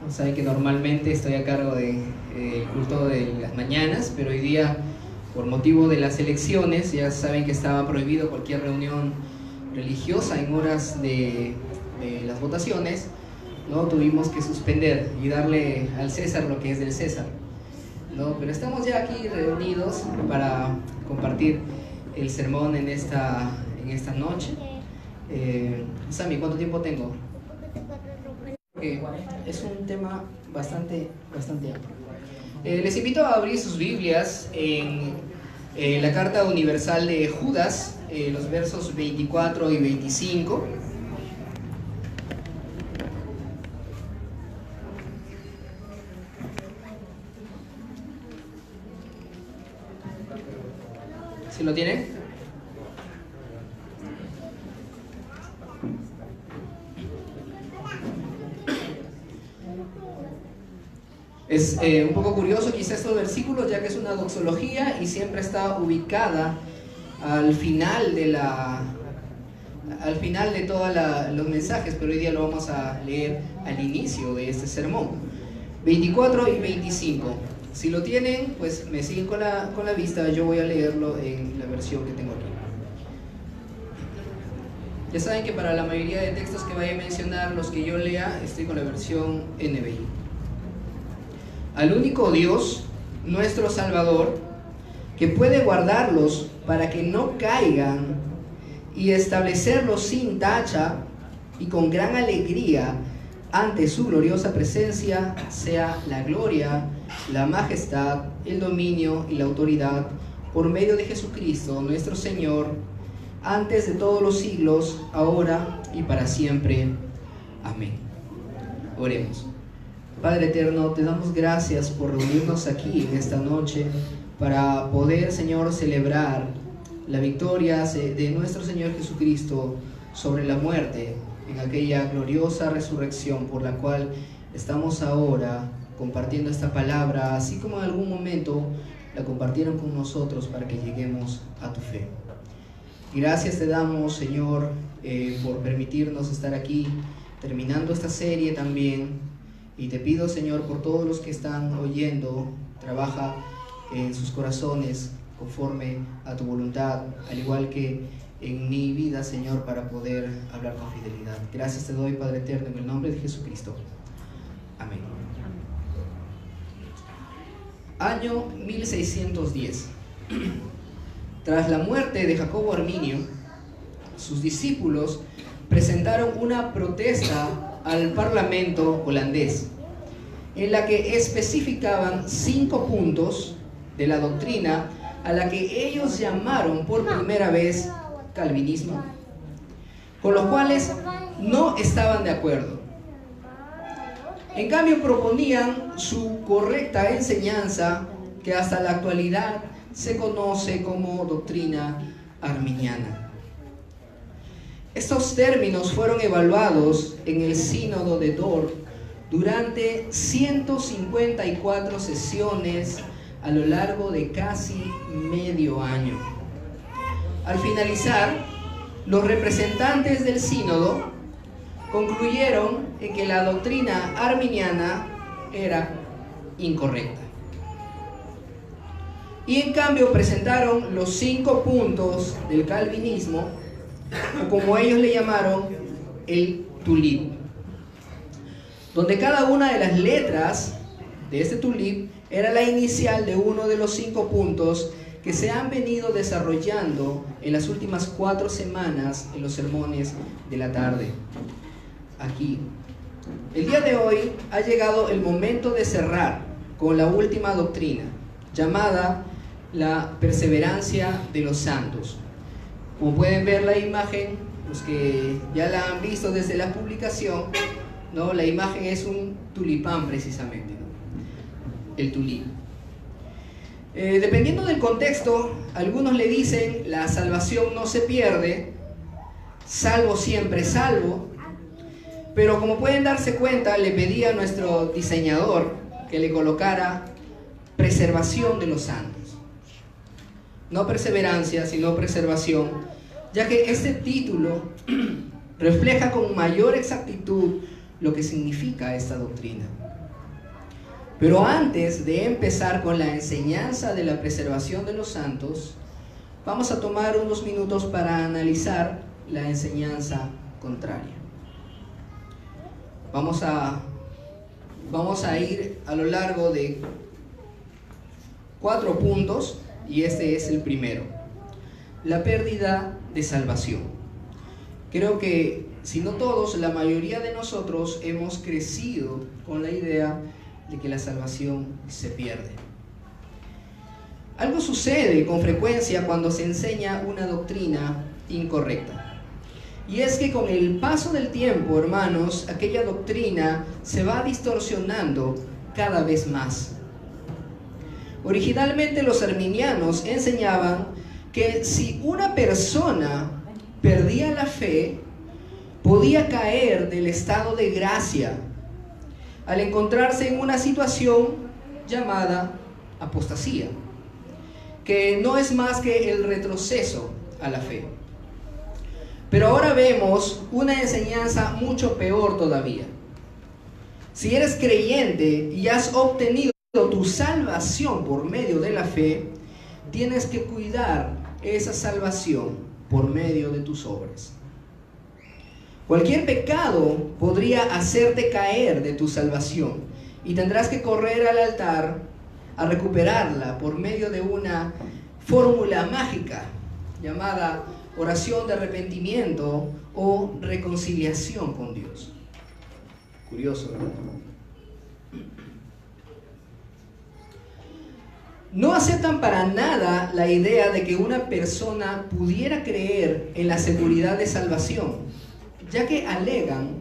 Saben que normalmente estoy a cargo del culto de las mañanas, pero hoy día, por motivo de las elecciones, ya saben que estaba prohibido cualquier reunión religiosa en horas de las votaciones, ¿no? Tuvimos que suspender y darle al César lo que es del César, ¿no? Pero estamos ya aquí reunidos para compartir el sermón en esta noche. Sammy, ¿cuánto tiempo tengo? Es un tema bastante amplio. Les invito a abrir sus Biblias en la carta universal de Judas, los versos 24 y 25. ¿Sí lo tienen? Es un poco curioso quizás estos versículos, ya que es una doxología y siempre está ubicada al final de todos los mensajes, pero hoy día lo vamos a leer al inicio de este sermón. 24 y 25. Si lo tienen, pues me siguen con la vista. Yo voy a leerlo en la versión que tengo aquí. Ya saben que para la mayoría de textos que vaya a mencionar, los que yo lea, estoy con la versión NBI. Al único Dios, nuestro Salvador, que puede guardarlos para que no caigan y establecerlos sin tacha y con gran alegría ante su gloriosa presencia, sea la gloria, la majestad, el dominio y la autoridad por medio de Jesucristo nuestro Señor, antes de todos los siglos, ahora y para siempre. Amén. Oremos. Padre eterno, te damos gracias por reunirnos aquí en esta noche para poder, Señor, celebrar la victoria de nuestro Señor Jesucristo sobre la muerte en aquella gloriosa resurrección por la cual estamos ahora compartiendo esta palabra, así como en algún momento la compartieron con nosotros para que lleguemos a tu fe. Gracias te damos, Señor, por permitirnos estar aquí terminando esta serie también. Y te pido, Señor, por todos los que están oyendo, trabaja en sus corazones conforme a tu voluntad, al igual que en mi vida, Señor, para poder hablar con fidelidad. Gracias te doy, Padre eterno, en el nombre de Jesucristo. Amén. Año 1610. Tras la muerte de Jacobo Arminio, sus discípulos presentaron una protesta al Parlamento holandés, en la que especificaban 5 puntos de la doctrina a la que ellos llamaron por primera vez calvinismo, con los cuales no estaban de acuerdo. En cambio, proponían su correcta enseñanza, que hasta la actualidad se conoce como doctrina arminiana. Estos términos fueron evaluados en el Sínodo de Dort durante 154 sesiones a lo largo de casi medio año. Al finalizar, los representantes del Sínodo concluyeron en que la doctrina arminiana era incorrecta. Y en cambio presentaron los 5 puntos del calvinismo, o como ellos le llamaron, el tulip, donde cada una de las letras de este tulip era la inicial de uno de los 5 puntos que se han venido desarrollando en las últimas 4 semanas en los sermones de la tarde. Aquí, el día de hoy ha llegado el momento de cerrar con la última doctrina, llamada la perseverancia de los santos. Como pueden ver la imagen, los que ya la han visto desde la publicación, ¿no? La imagen es un tulipán precisamente, ¿no? El tulip. Dependiendo del contexto, algunos le dicen la salvación no se pierde, salvo siempre salvo. Pero como pueden darse cuenta, le pedí a nuestro diseñador que le colocara preservación de los santos. No perseverancia, sino preservación, ya que este título refleja con mayor exactitud lo que significa esta doctrina. Pero antes de empezar con la enseñanza de la preservación de los santos, vamos a tomar unos minutos para analizar la enseñanza contraria. Vamos a ir a lo largo de 4 puntos y este es el primero: la pérdida de salvación. Creo que, si no todos, la mayoría de nosotros hemos crecido con la idea de que la salvación se pierde. Algo sucede con frecuencia cuando se enseña una doctrina incorrecta. Y es que con el paso del tiempo, hermanos, aquella doctrina se va distorsionando cada vez más. Originalmente los arminianos enseñaban que si una persona perdía la fe, podía caer del estado de gracia al encontrarse en una situación llamada apostasía, que no es más que el retroceso a la fe. Pero ahora vemos una enseñanza mucho peor todavía. Si eres creyente y has obtenido tu salvación por medio de la fe, tienes que cuidar esa salvación por medio de tus obras. Cualquier pecado podría hacerte caer de tu salvación y tendrás que correr al altar a recuperarla por medio de una fórmula mágica llamada oración de arrepentimiento o reconciliación con Dios. Curioso, ¿verdad? No aceptan para nada la idea de que una persona pudiera creer en la seguridad de salvación, ya que alegan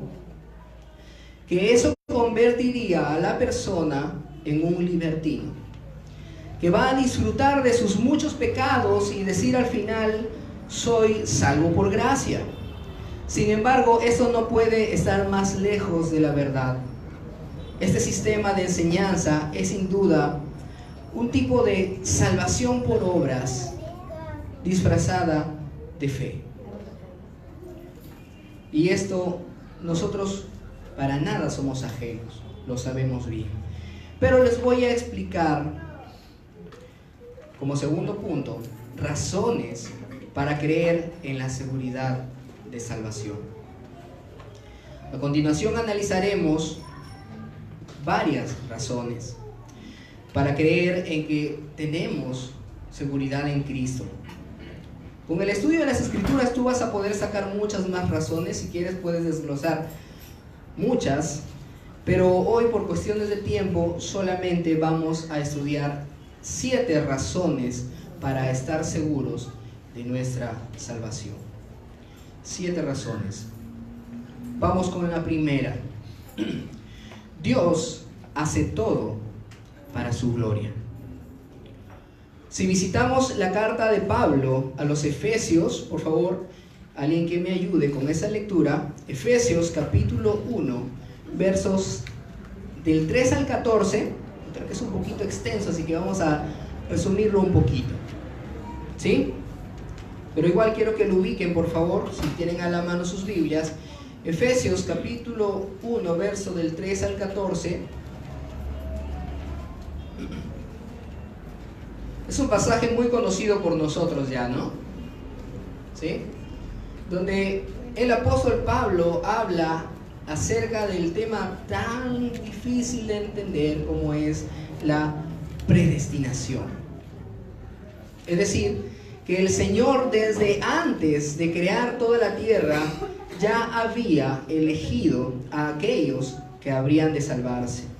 que eso convertiría a la persona en un libertino, que va a disfrutar de sus muchos pecados y decir al final: soy salvo por gracia. Sin embargo, eso no puede estar más lejos de la verdad. Este sistema de enseñanza es sin duda un tipo de salvación por obras disfrazada de fe. Y esto nosotros para nada somos ajenos, lo sabemos bien. Pero les voy a explicar, como segundo punto, razones para creer en la seguridad de salvación. A continuación analizaremos varias razones para creer en que tenemos seguridad en Cristo. Con el estudio de las Escrituras tú vas a poder sacar muchas más razones. Si quieres puedes desglosar muchas, pero hoy por cuestiones de tiempo solamente vamos a estudiar 7 razones para estar seguros de nuestra salvación. 7 razones. Vamos con la primera. Dios hace todo para su gloria. Si visitamos la carta de Pablo a los Efesios, por favor, alguien que me ayude con esa lectura. Efesios capítulo 1, versos del 3 al 14. Creo que es un poquito extenso, así que vamos a resumirlo un poquito. ¿Sí? Pero igual quiero que lo ubiquen, por favor, si tienen a la mano sus Biblias. Efesios capítulo 1, verso del 3 al 14. Es un pasaje muy conocido por nosotros ya, ¿no? ¿Sí? Donde el apóstol Pablo habla acerca del tema tan difícil de entender como es la predestinación. Es decir, que el Señor desde antes de crear toda la tierra ya había elegido a aquellos que habrían de salvarse.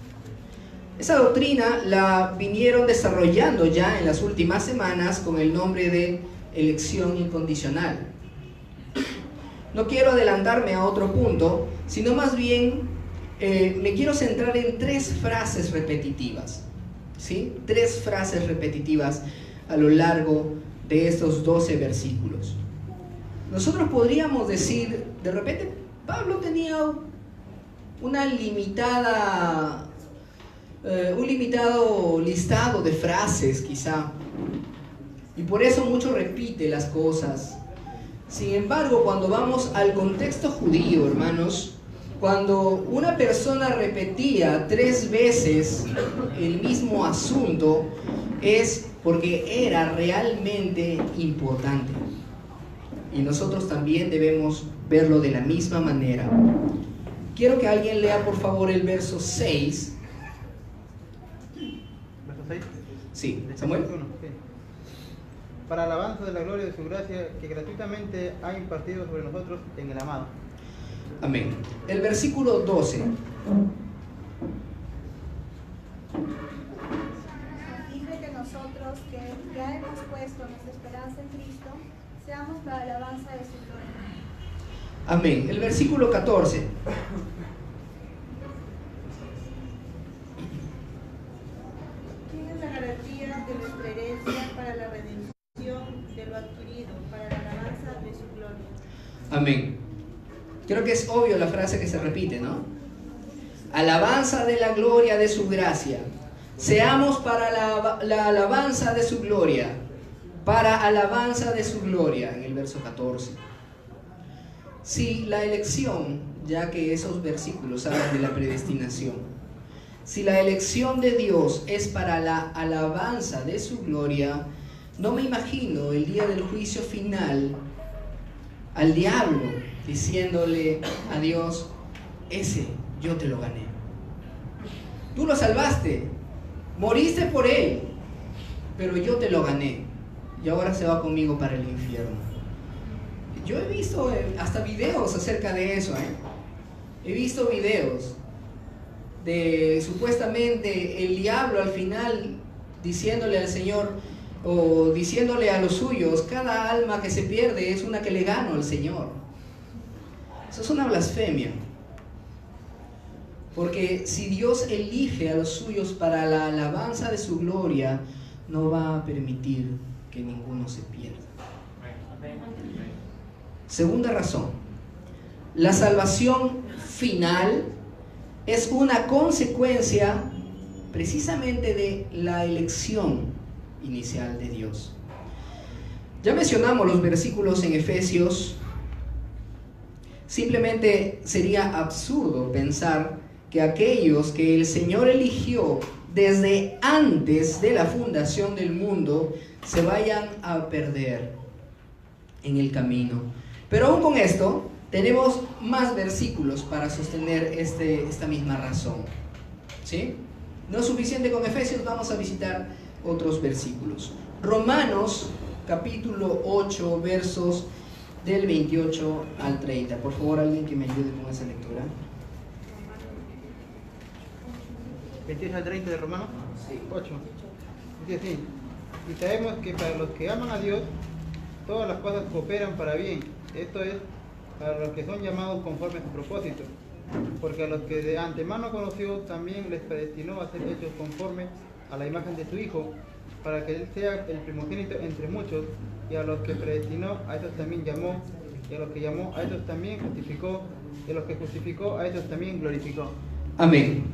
Esa doctrina la vinieron desarrollando ya en las últimas semanas con el nombre de elección incondicional. No quiero adelantarme a otro punto, sino más bien me quiero centrar en 3 frases repetitivas, ¿sí? 3 frases repetitivas a lo largo de estos 12 versículos. Nosotros podríamos decir, de repente, Pablo tenía un limitado listado de frases, quizá, y por eso mucho repite las cosas. Sin embargo, cuando vamos al contexto judío, hermanos, cuando una persona repetía 3 veces el mismo asunto, es porque era realmente importante. Y nosotros también debemos verlo de la misma manera. Quiero que alguien lea por favor el verso 6. ¿Verso 6? Sí, Samuel. Para alabanza de la gloria de su gracia que gratuitamente ha impartido sobre nosotros en el amado. Amén. El versículo 12. A fin de que nosotros, que ya hemos puesto nuestra esperanza en Cristo, seamos para alabanza de su gloria. Amén. El versículo 14. ¿Quién es la garantía de nuestra herencia para la redención de lo adquirido, para la alabanza de su gloria? Amén. Creo que es obvio la frase que se repite, ¿no? Alabanza de la gloria de su gracia. Seamos para la alabanza de su gloria. Para alabanza de su gloria, en el verso 14. Si la elección, ya que esos versículos hablan de la predestinación, si la elección de Dios es para la alabanza de su gloria, no me imagino el día del juicio final al diablo diciéndole a Dios: ese yo te lo gané, tú lo salvaste, moriste por él, pero yo te lo gané y ahora se va conmigo para el infierno. Yo he visto hasta videos acerca de eso, He visto videos de supuestamente el diablo al final diciéndole al Señor, o diciéndole a los suyos: cada alma que se pierde es una que le gano al Señor. Eso es una blasfemia. Porque si Dios elige a los suyos para la alabanza de su gloria, no va a permitir que ninguno se pierda. Segunda razón, la salvación final es una consecuencia precisamente de la elección inicial de Dios. Ya mencionamos los versículos en Efesios. Simplemente sería absurdo pensar que aquellos que el Señor eligió desde antes de la fundación del mundo se vayan a perder en el camino. Pero aún con esto, tenemos más versículos para sostener esta misma razón. ¿Sí? No es suficiente con Efesios, vamos a visitar otros versículos. Romanos, capítulo 8, versos del 28 al 30. Por favor, alguien que me ayude con esa lectura. 28 al 30 de Romanos. Sí. 8. Dice así: y sabemos que para los que aman a Dios, todas las cosas cooperan para bien. Esto es, para los que son llamados conforme a su propósito. Porque a los que de antemano conoció, también les predestinó a ser hechos conforme a la imagen de su Hijo, para que Él sea el primogénito entre muchos. Y a los que predestinó, a estos también llamó. Y a los que llamó, a estos también justificó. Y a los que justificó, a estos también glorificó. Amén.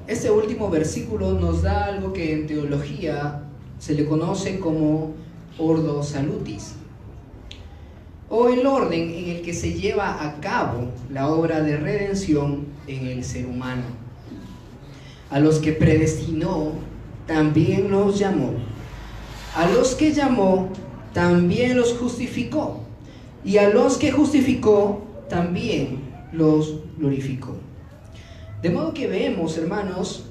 Este último versículo nos da algo que en teología se le conoce como ordo salutis, o el orden en el que se lleva a cabo la obra de redención en el ser humano. A los que predestinó, también los llamó. A los que llamó, también los justificó. Y a los que justificó, también los glorificó. De modo que vemos, hermanos,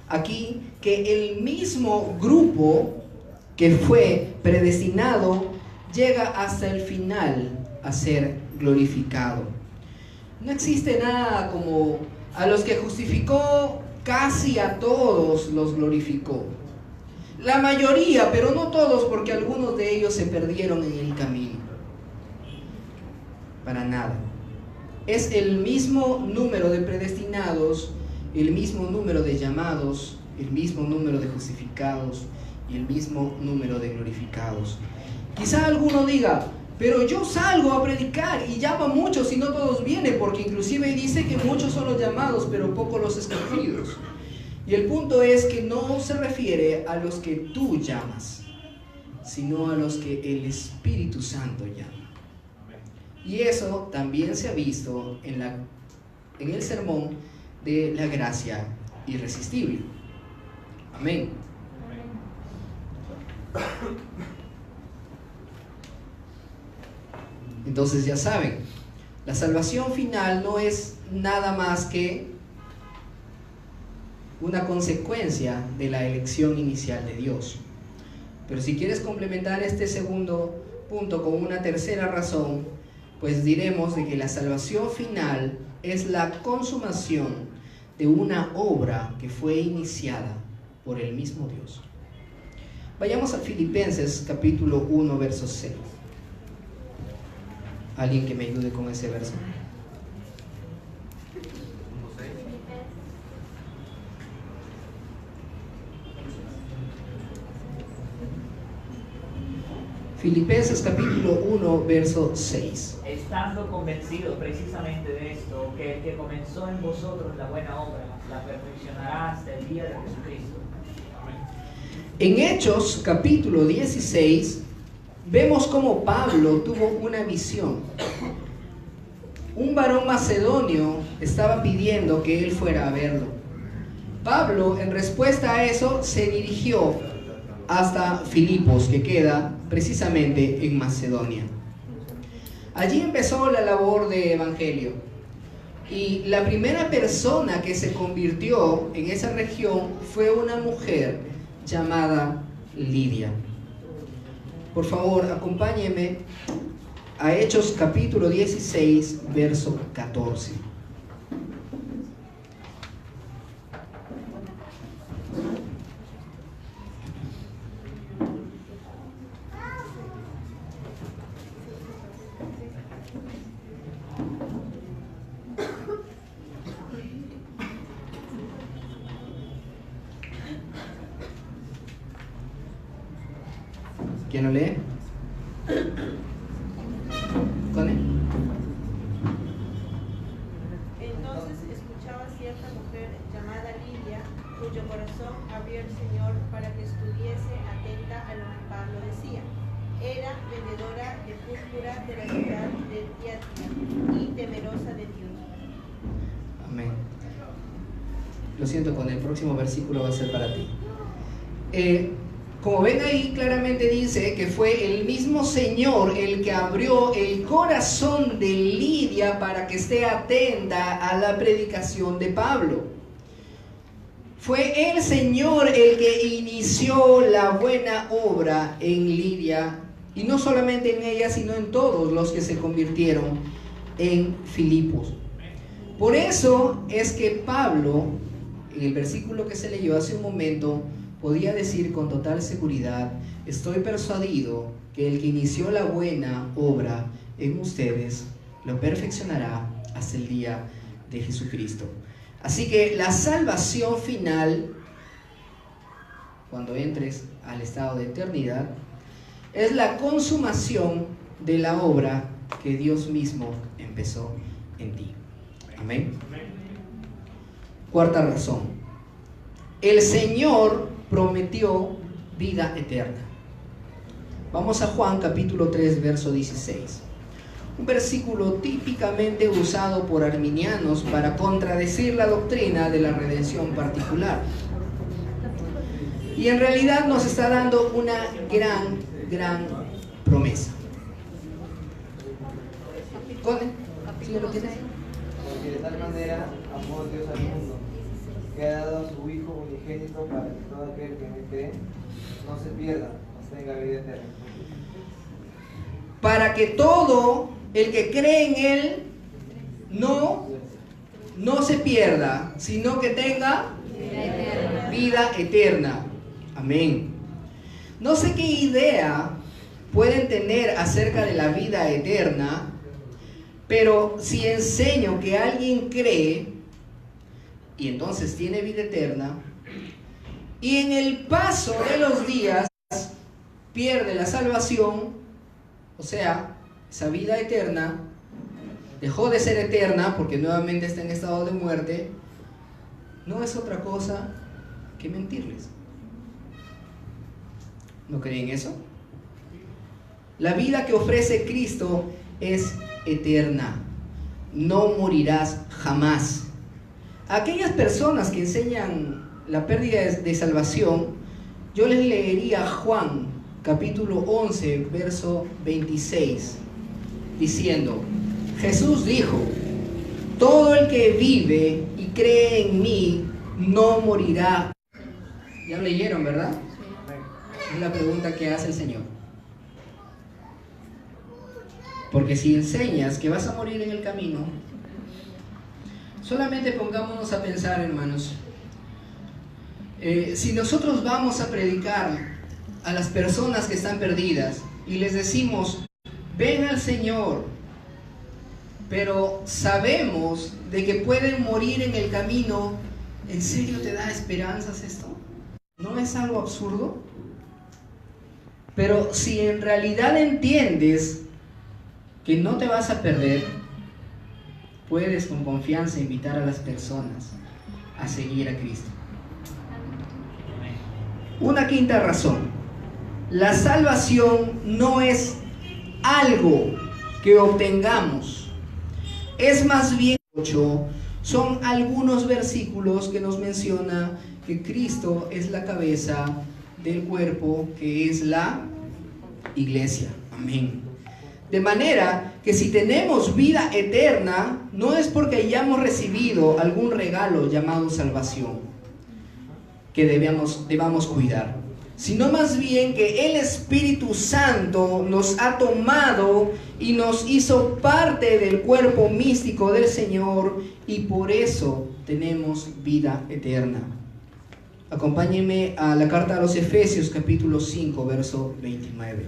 aquí que el mismo grupo que fue predestinado llega hasta el final a ser glorificado. No existe nada como a los que justificó, casi a todos los glorificó. La mayoría, pero no todos, porque algunos de ellos se perdieron en el camino. Para nada. Es el mismo número de predestinados, el mismo número de llamados, el mismo número de justificados y el mismo número de glorificados. Quizá alguno diga: pero yo salgo a predicar y llamo a muchos y no todos vienen, porque inclusive dice que muchos son los llamados, pero pocos los escogidos. Y el punto es que no se refiere a los que tú llamas, sino a los que el Espíritu Santo llama. Y eso también se ha visto en la en el sermón de la gracia irresistible. Amén. Entonces ya saben, la salvación final no es nada más que una consecuencia de la elección inicial de Dios. Pero si quieres complementar este segundo punto con una tercera razón, pues diremos de que la salvación final es la consumación de una obra que fue iniciada por el mismo Dios. Vayamos a Filipenses capítulo 1, verso 6. ¿Alguien que me ayude con ese verso? Filipenses capítulo 1, verso 6. Estando convencido precisamente de esto, que el que comenzó en vosotros la buena obra, la perfeccionará hasta el día de Jesucristo. En Hechos capítulo 16, vemos cómo Pablo tuvo una visión. Un varón macedonio estaba pidiendo que él fuera a verlo. Pablo, en respuesta a eso, se dirigió hasta Filipos, que queda precisamente en Macedonia. Allí empezó la labor de evangelio. Y la primera persona que se convirtió en esa región fue una mujer llamada Lidia. Por favor, acompáñenme a Hechos capítulo 16, verso 14. ¿Quién lo lee? ¿Con él? Entonces escuchaba cierta mujer llamada Lidia, cuyo corazón abrió el Señor para que estuviese atenta a lo que Pablo decía. Era vendedora de púrpura de la ciudad de Tiatira y temerosa de Dios. Amén. Lo siento, con el próximo versículo va a ser para ti. Como ven ahí, claramente dice que fue el mismo Señor el que abrió el corazón de Lidia para que esté atenta a la predicación de Pablo. Fue el Señor el que inició la buena obra en Lidia, y no solamente en ella, sino en todos los que se convirtieron en Filipos. Por eso es que Pablo, en el versículo que se leyó hace un momento, podía decir con total seguridad: estoy persuadido que el que inició la buena obra en ustedes lo perfeccionará hasta el día de Jesucristo. Así que la salvación final, cuando entres al estado de eternidad, es la consumación de la obra que Dios mismo empezó en ti. Amén. Cuarta razón: el Señor prometió vida eterna. Vamos a Juan capítulo 3, verso 16. Un versículo típicamente usado por arminianos para contradecir la doctrina de la redención particular. Y en realidad nos está dando una gran promesa. ¿Sí lo tienes? Porque de tal manera amó Dios al mundo, que ha dado a su Hijo unigénito para que todo aquel que en él cree no se pierda, mas tenga vida eterna. Para que todo el que cree en Él no se pierda, sino que tenga vida eterna. Amén. No sé qué idea pueden tener acerca de la vida eterna, pero si enseño que alguien cree y entonces tiene vida eterna, y en el paso de los días pierde la salvación, o sea, esa vida eterna dejó de ser eterna porque nuevamente está en estado de muerte, no es otra cosa que mentirles. ¿No creen eso? La vida que ofrece Cristo es eterna. No morirás jamás. Aquellas personas que enseñan la pérdida de salvación, yo les leería Juan, capítulo 11, verso 26, diciendo: Jesús dijo: todo el que vive y cree en mí no morirá. Ya leyeron, ¿verdad? Es la pregunta que hace el Señor. Porque si enseñas que vas a morir en el camino, solamente pongámonos a pensar, hermanos. Si nosotros vamos a predicar a las personas que están perdidas y les decimos: ven al Señor, pero sabemos de que pueden morir en el camino, ¿en serio te da esperanzas esto? ¿No es algo absurdo? Pero si en realidad entiendes que no te vas a perder, puedes con confianza invitar a las personas a seguir a Cristo. Una quinta razón: la salvación no es algo que obtengamos, es más bien 8, son algunos versículos que nos menciona que Cristo es la cabeza del cuerpo, que es la iglesia. Amén. De manera que si tenemos vida eterna, no es porque hayamos recibido algún regalo llamado salvación que debamos cuidar, sino más bien que el Espíritu Santo nos ha tomado y nos hizo parte del cuerpo místico del Señor, y por eso tenemos vida eterna. Acompáñenme a la carta a los Efesios, capítulo 5, verso 29.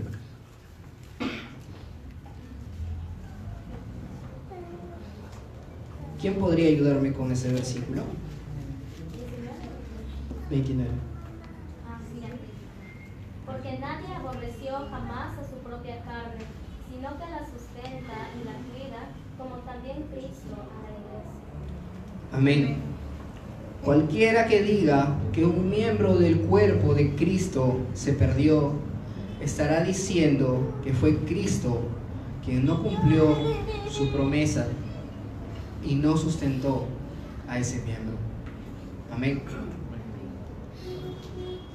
¿Quién podría ayudarme con ese versículo? 29. Porque nadie aborreció jamás a su propia carne, sino que la sustenta y la cuida, como también Cristo a la iglesia. Amén. Cualquiera que diga que un miembro del cuerpo de Cristo se perdió, estará diciendo que fue Cristo quien no cumplió su promesa y no sustentó a ese miembro. Amén.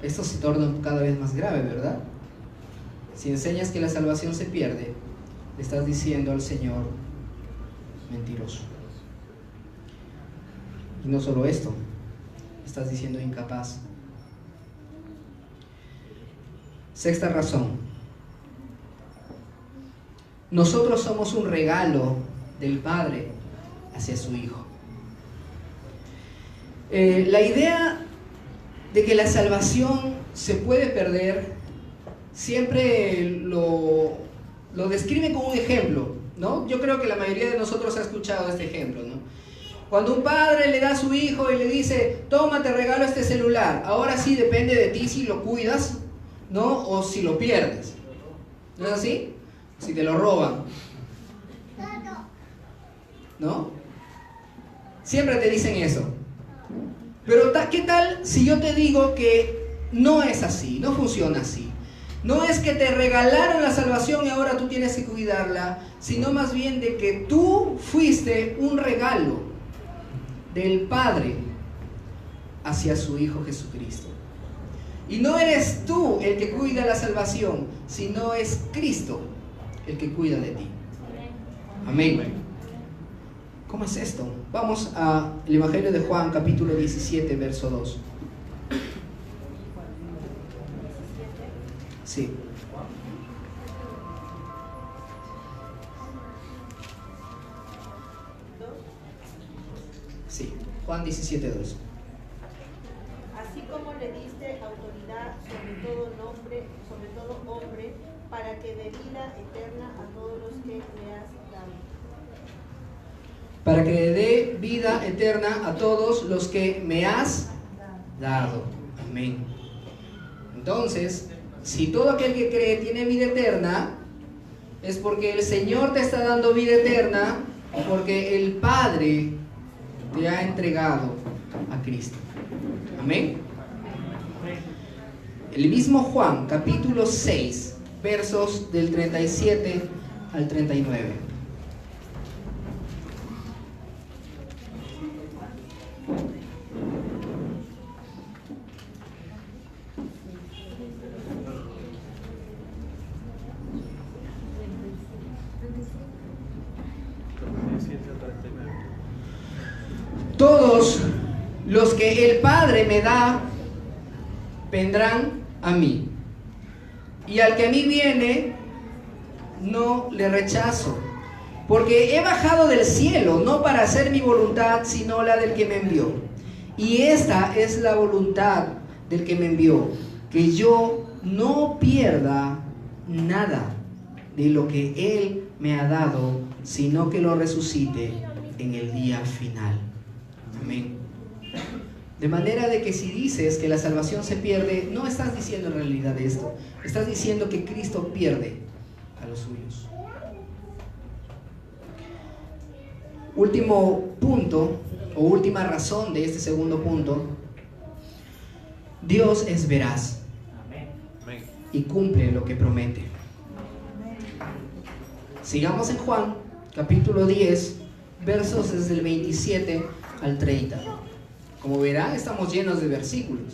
Esto se torna cada vez más grave, ¿verdad? Si enseñas que la salvación se pierde, le estás diciendo al Señor mentiroso. Y no solo esto, estás diciendo incapaz. Sexta razón: nosotros somos un regalo del Padre hacia su Hijo. La idea de que la salvación se puede perder siempre lo describe con un ejemplo, ¿no? Yo creo que la mayoría de nosotros ha escuchado este ejemplo, ¿no? Cuando un padre le da a su hijo y le dice: toma, te regalo este celular, ahora sí depende de ti si lo cuidas, ¿no? O si lo pierdes. ¿No es así? Si te lo roban, ¿no? Siempre te dicen eso. Pero ¿qué tal si yo te digo que no es así, no funciona así? No es que te regalaron la salvación y ahora tú tienes que cuidarla, sino más bien de que tú fuiste un regalo del Padre hacia su Hijo Jesucristo. Y no eres tú el que cuida la salvación, sino es Cristo el que cuida de ti. Amén. ¿Cómo es esto? Vamos al Evangelio de Juan, capítulo 17, verso 2. Sí. Sí, Juan 17, 2. Así como le diste autoridad sobre todo hombre, para que dé vida eterna a todos los que me has dado. Para que dé vida eterna a todos los que me has dado. Amén. Entonces, si todo aquel que cree tiene vida eterna, es porque el Señor te está dando vida eterna, porque el Padre te ha entregado a Cristo. Amén. El mismo Juan, capítulo 6, versos del 37 al 39. Los que el Padre me da, vendrán a mí. Y al que a mí viene, no le rechazo. Porque he bajado del cielo, no para hacer mi voluntad, sino la del que me envió. Y esta es la voluntad del que me envió, que yo no pierda nada de lo que Él me ha dado, sino que lo resucite en el día final. Amén. De manera de que si dices que la salvación se pierde, no estás diciendo en realidad esto. Estás diciendo que Cristo pierde a los suyos. Último punto, o última razón de este segundo punto. Dios es veraz y cumple lo que promete. Sigamos en Juan, capítulo 10, versos desde el 27 al 30. Como verán, estamos llenos de versículos.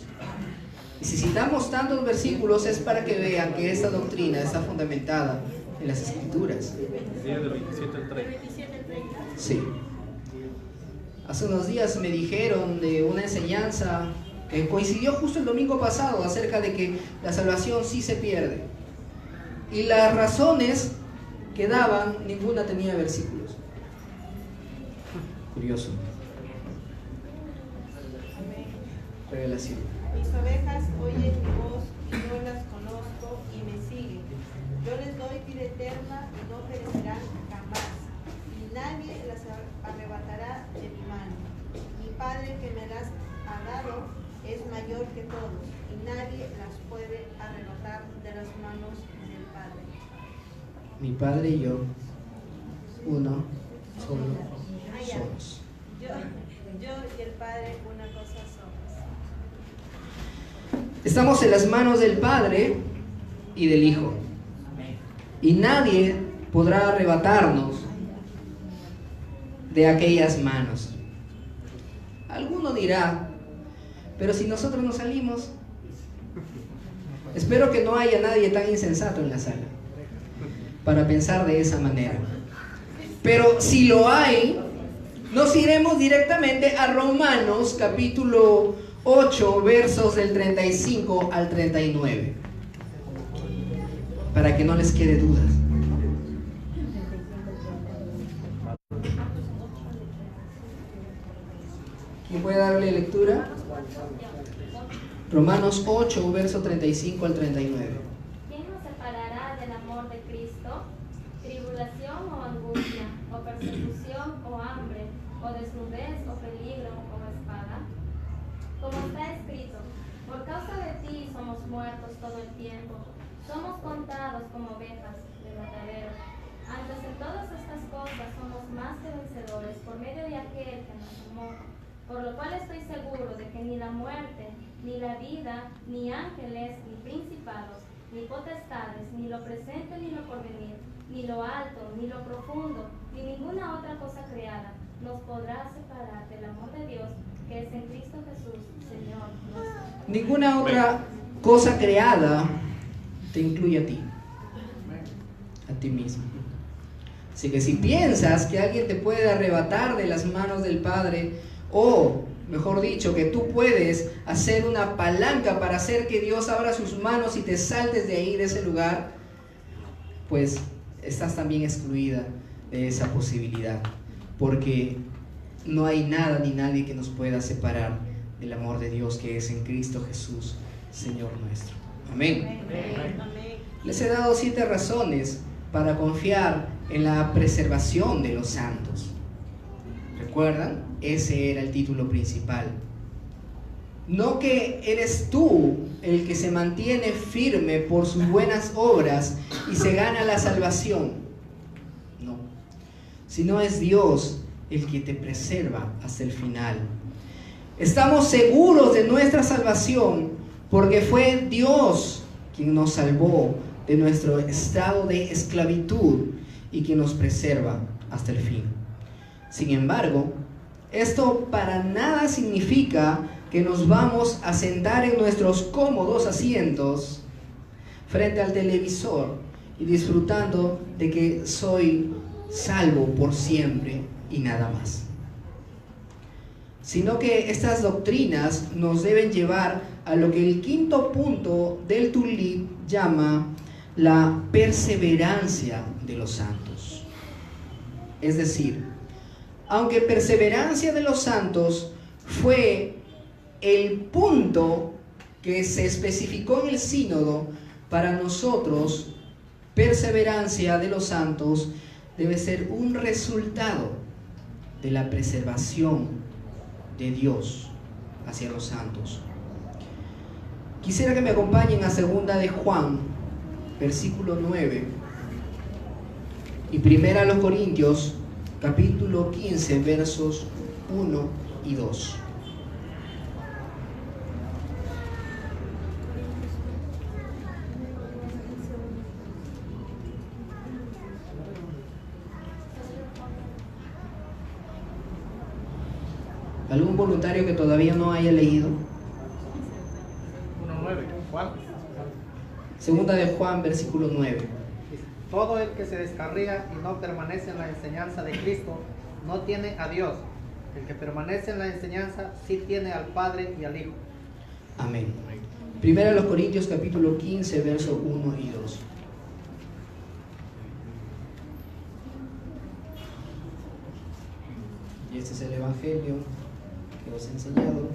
Y si citamos tantos versículos es para que vean que esta doctrina está fundamentada en las Escrituras. Del 27 al 30. Sí. Hace unos días me dijeron de una enseñanza que coincidió justo el domingo pasado acerca de que la salvación sí se pierde. Y las razones que daban, ninguna tenía versículos. Curioso. Revelación. Mis ovejas oyen mi voz y yo las conozco y me siguen. Yo les doy vida eterna y no perecerán jamás, y nadie las arrebatará de mi mano. Mi Padre que me las ha dado es mayor que todos, y nadie las puede arrebatar de las manos del Padre. Mi Padre y yo, uno solo somos. Yo y el Padre una cosa somos. Estamos en las manos del Padre y del Hijo. Y nadie podrá arrebatarnos de aquellas manos. Alguno dirá, pero si nosotros nos salimos, espero que no haya nadie tan insensato en la sala para pensar de esa manera. Pero si lo hay, nos iremos directamente a Romanos capítulo 8, versos del 35 al 39, para que no les quede dudas. ¿Quién puede darle lectura? Romanos 8, verso 35 al 39. ¿Quién nos separará del amor de Cristo? ¿Tribulación o angustia, o persecución o hambre, o desnudez o peligro o espada? Como está escrito, por causa de ti somos muertos todo el tiempo, somos contados como ovejas de matadero. Antes de todas estas cosas somos más que vencedores por medio de aquel que nos amó. Por lo cual estoy seguro de que ni la muerte, ni la vida, ni ángeles, ni principados, ni potestades, ni lo presente ni lo porvenir, ni lo alto, ni lo profundo, ni ninguna otra cosa creada, nos podrá separar del amor de Dios que es en Cristo Jesús, Señor nuestro. Ninguna otra cosa creada te incluye a ti, a ti mismo. Así que si piensas que alguien te puede arrebatar de las manos del Padre, o mejor dicho, que tú puedes hacer una palanca para hacer que Dios abra sus manos y te saltes de ahí, de ese lugar, pues estás también excluida de esa posibilidad, porque no hay nada ni nadie que nos pueda separar del amor de Dios que es en Cristo Jesús, Señor nuestro. Amén. Les he dado 7 razones para confiar en la preservación de los santos. ¿Recuerdan? Ese era el título principal. No que eres tú el que se mantiene firme por sus buenas obras y se gana la salvación. No. Sino es Dios el que te preserva hasta el final. Estamos seguros de nuestra salvación porque fue Dios quien nos salvó de nuestro estado de esclavitud y quien nos preserva hasta el fin. Sin embargo, esto para nada significa que nos vamos a sentar en nuestros cómodos asientos frente al televisor y disfrutando de que soy salvo por siempre y nada más. sino que estas doctrinas nos deben llevar a lo que el quinto punto del Tulip llama la perseverancia de los santos. Es decir, aunque perseverancia de los santos fue el punto que se especificó en el sínodo, para nosotros perseverancia de los santos debe ser un resultado de la preservación de Dios hacia los santos. Quisiera que me acompañen a 2 de Juan, versículo 9, y 1 a los Corintios, capítulo 15, versos 1 y 2. ¿Algún voluntario que todavía no haya leído? 1:9, Juan. 2 de Juan, versículo 9. Todo el que se descarría y no permanece en la enseñanza de Cristo no tiene a Dios. El que permanece en la enseñanza sí tiene al Padre y al Hijo. Amén. 1 a los Corintios, capítulo 15, versos 1 y 2. Y este es el Evangelio que os he enseñado.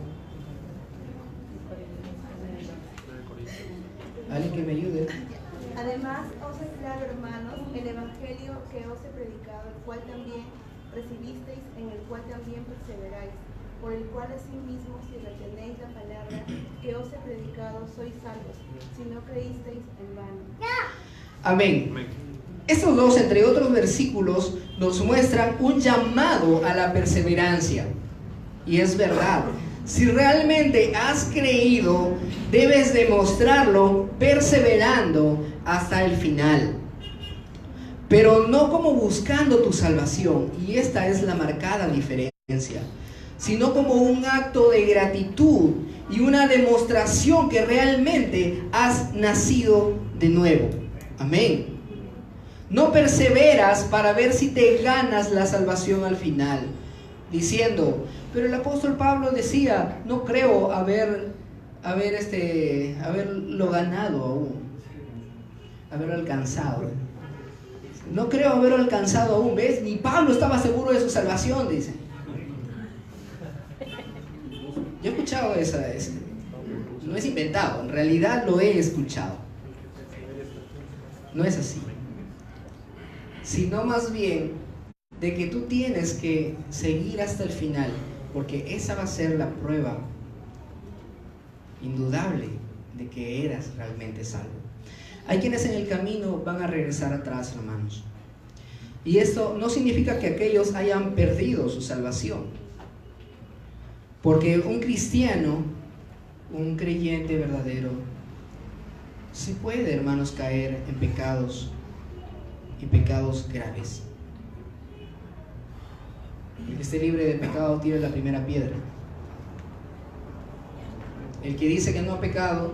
¿Alguien que me ayude? Además, os aclaro, hermanos, el evangelio que os he predicado, el cual también recibisteis, en el cual también perseveráis, por el cual asimismo, si retenéis la palabra que os he predicado, sois salvos, si no creísteis en vano. Amén. Estos dos, entre otros versículos, nos muestran un llamado a la perseverancia. Y es verdad. Si realmente has creído, debes demostrarlo perseverando hasta el final. Pero no como buscando tu salvación, y esta es la marcada diferencia, sino como un acto de gratitud y una demostración que realmente has nacido de nuevo. Amén. No perseveras para ver si te ganas la salvación al final, diciendo: pero el apóstol Pablo decía, no creo haberlo ganado aún, haberlo alcanzado. No creo haberlo alcanzado aún, ¿ves? Ni Pablo estaba seguro de su salvación, dice. Yo he escuchado esa, no es inventado, en realidad lo he escuchado. No es así, sino más bien de que tú tienes que seguir hasta el final, porque esa va a ser la prueba indudable de que eras realmente salvo. Hay quienes en el camino van a regresar atrás, hermanos. Y esto no significa que aquellos hayan perdido su salvación. Porque un cristiano, un creyente verdadero, sí puede, hermanos, caer en pecados y pecados graves. El que esté libre de pecado tire la primera piedra. El que dice que no ha pecado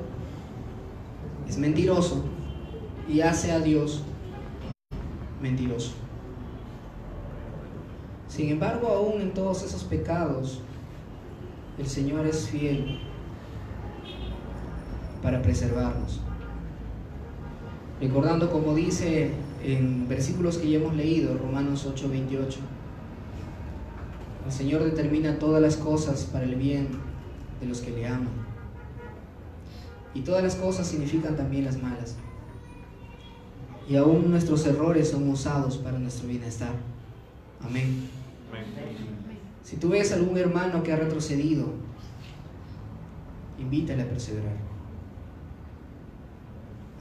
es mentiroso y hace a Dios mentiroso. Sin embargo, aún en todos esos pecados, el Señor es fiel para preservarnos. Recordando, como dice en versículos que ya hemos leído, Romanos 8:28, el Señor determina todas las cosas para el bien de los que le aman. Y todas las cosas significan también las malas. Y aún nuestros errores son usados para nuestro bienestar. Amén. Si tú ves a algún hermano que ha retrocedido, invítale a perseverar.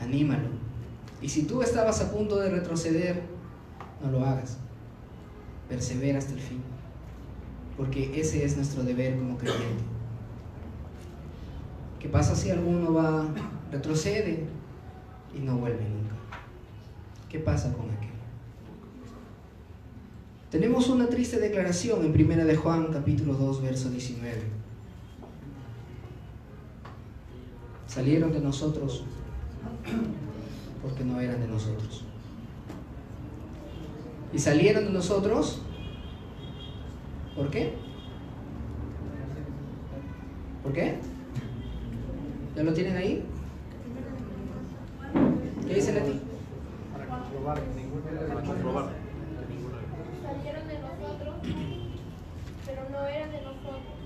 Anímalo. Y si tú estabas a punto de retroceder, no lo hagas. Persevera hasta el fin. Porque ese es nuestro deber como creyente. ¿Qué pasa si alguno retrocede y no vuelve nunca? ¿Qué pasa con aquel? Tenemos una triste declaración en 1 de Juan, capítulo 2, verso 19. Salieron de nosotros porque no eran de nosotros. Y salieron de nosotros, ¿por qué? ¿Por qué? ¿Ya lo tienen ahí? ¿Qué dice Leti? Para comprobar que ninguno de Para comprobar. Salieron de nosotros, pero no eran de nosotros,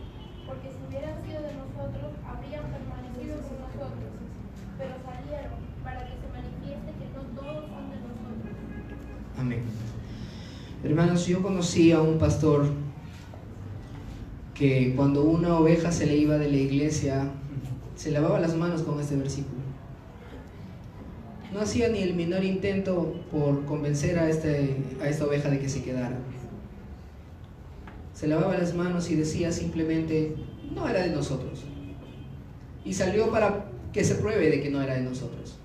porque si hubieran sido de nosotros, habrían permanecido con nosotros, pero salieron para que se manifieste que no todos son de nosotros. Amén. Hermanos, yo conocí a un pastor que cuando una oveja se le iba de la iglesia, se lavaba las manos con este versículo. No hacía ni el menor intento por convencer a esta oveja de que se quedara. Se lavaba las manos y decía simplemente, no era de nosotros. Y salió para que se pruebe de que no era de nosotros.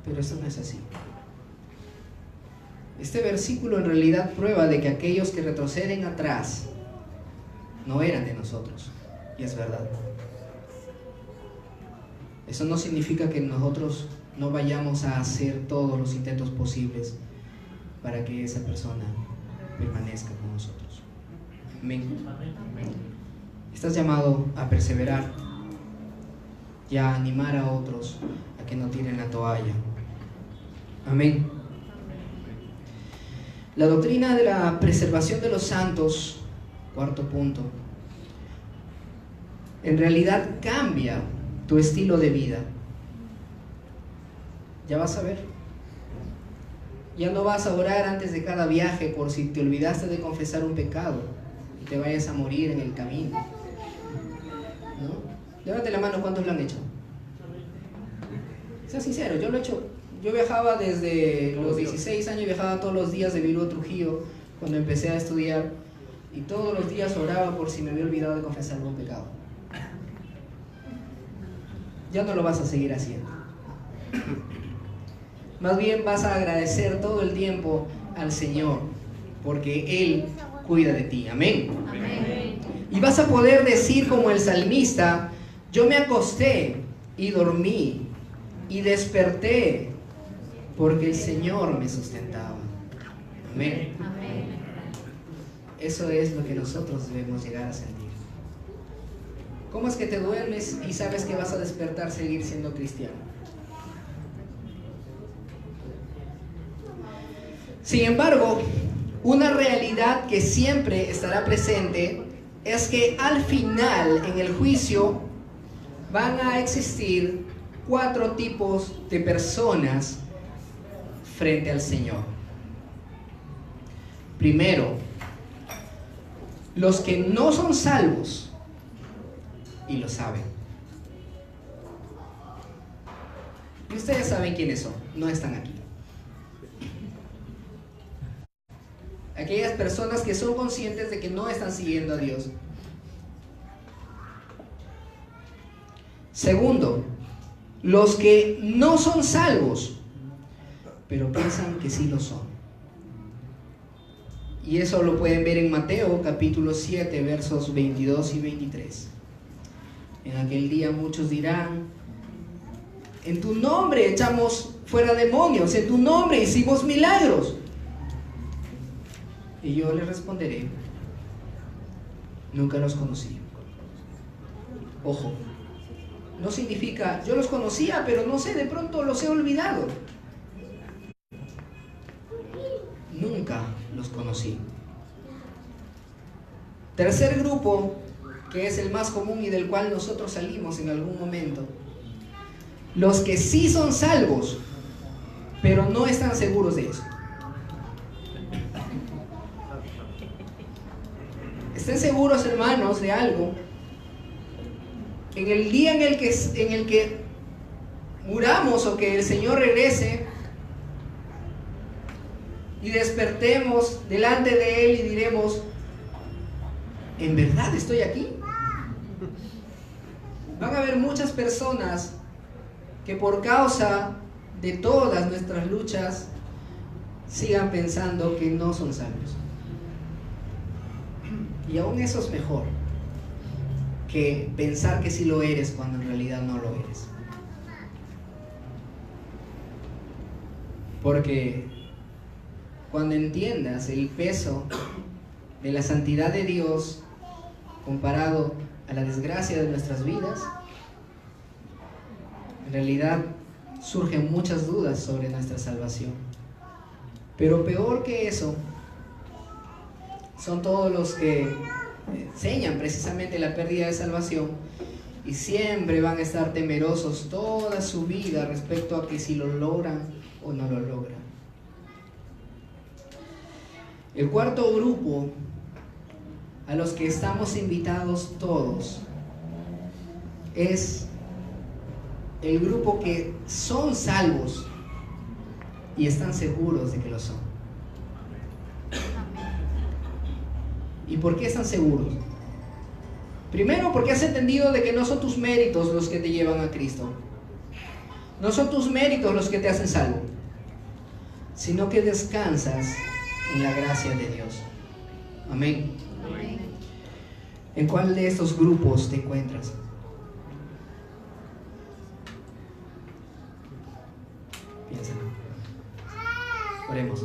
Pero esto no es así. Este versículo en realidad prueba de que aquellos que retroceden atrás no eran de nosotros. Y es verdad. Eso no significa que nosotros no vayamos a hacer todos los intentos posibles para que esa persona permanezca con nosotros. Amén. Estás llamado a perseverar y a animar a otros a que no tiren la toalla. Amén. La doctrina de la preservación de los santos, cuarto punto, en realidad cambia tu estilo de vida. Ya vas a ver. Ya no vas a orar antes de cada viaje por si te olvidaste de confesar un pecado y te vayas a morir en el camino. ¿No? Levante la mano, ¿cuántos lo han hecho? Sea sincero, yo lo he hecho. Yo viajaba desde los 16 años, viajaba todos los días de Bilbao a Trujillo cuando empecé a estudiar y todos los días oraba por si me había olvidado de confesar algún pecado. Ya no lo vas a seguir haciendo. Más bien vas a agradecer todo el tiempo al Señor, porque Él cuida de ti. Amén. Amén. Y vas a poder decir como el salmista, yo me acosté y dormí y desperté porque el Señor me sustentaba. Amén. Amén. Eso es lo que nosotros debemos llegar a sentir. ¿Cómo es que te duermes y sabes que vas a despertar, seguir siendo cristiano? Sin embargo, una realidad que siempre estará presente es que al final, en el juicio, van a existir 4 tipos de personas frente al Señor. Primero, los que no son salvos y lo saben. Y ustedes saben quiénes son, no están aquí. Aquellas personas que son conscientes de que no están siguiendo a Dios. Segundo, los que no son salvos, pero piensan que sí lo son. Y eso lo pueden ver en Mateo capítulo 7, versos 22 y 23. En aquel día muchos dirán, en tu nombre echamos fuera demonios, en tu nombre hicimos milagros. Y yo les responderé, nunca los conocí. Ojo, no significa, yo los conocía, pero no sé, de pronto los he olvidado. Nunca los conocí. Tercer grupo, que es el más común y del cual nosotros salimos en algún momento. Los que sí son salvos, pero no están seguros de eso. Estén seguros, hermanos, de algo. En el día en el que muramos o que el Señor regrese y despertemos delante de Él y diremos, ¿en verdad estoy aquí? Van a haber muchas personas que por causa de todas nuestras luchas sigan pensando que no son salvos. Y aún eso es mejor que pensar que sí lo eres cuando en realidad no lo eres. Porque cuando entiendas el peso de la santidad de Dios comparado a la desgracia de nuestras vidas, en realidad surgen muchas dudas sobre nuestra salvación. Pero peor que eso, son todos los que enseñan precisamente la pérdida de salvación y siempre van a estar temerosos toda su vida respecto a que si lo logran o no lo logran. El cuarto grupo a los que estamos invitados todos es el grupo que son salvos y están seguros de que lo son. ¿Y por qué están seguros? Primero, porque has entendido de que no son tus méritos los que te llevan a Cristo. No son tus méritos los que te hacen salvo, sino que descansas en la gracia de Dios. Amén. Amén. ¿En cuál de estos grupos te encuentras? Piénsalo. Oremos.